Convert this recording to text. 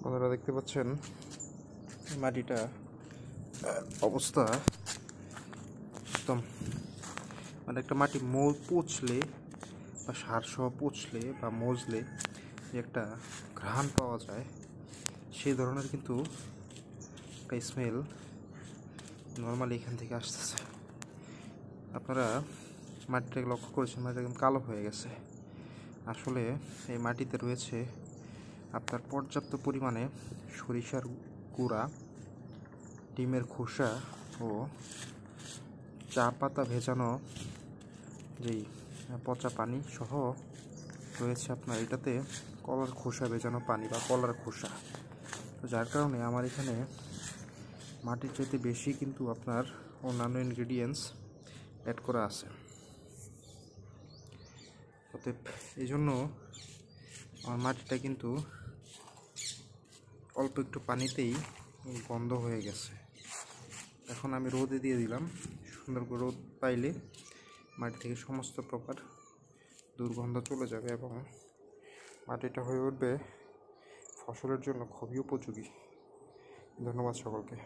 আপনারা দেখতে পাচ্ছেন মাটিটা অবস্থা একদম মানে একটা মাটি পচলে বা সার সহ পচলে বা মজলে যে একটা ঘ্রাণ পাওয়া যায় সেই ধরনের কিন্তু একটা স্মেল নর্মালি এখান থেকে আসতেছে। আপনারা মাটিটাকে লক্ষ্য করেছেন, মাটিটা একদম কালো হয়ে গেছে। আসলে এই মাটিতে রয়েছে আপনার পর্যাপ্ত পরিমাণে সরিষার গুঁড়া, ডিমের খোসা ও চা পাতা ভেজানো যেই পচা পানি সহ রয়েছে আপনার এটাতে কলার খোসা ভেজানো পানি বা কলার খোসা। তো যার কারণে আমার এখানে মাটির চাইতে বেশি কিন্তু আপনার অন্যান্য ইনগ্রিডিয়েন্টস অ্যাড করা আছে। অতএব এই জন্য আমার মাটিটা কিন্তু অল্প একটু পানিতেই গন্ধ হয়ে গেছে। এখন আমি রোদে দিয়ে দিলাম, সুন্দর করে রোদ পাইলে মাটি থেকে সমস্ত প্রকার দুর্গন্ধ চলে যাবে এবং মাটিটা হয়ে উঠবে ফসলের জন্য খুবই উপযোগী। ধন্যবাদ সকলকে।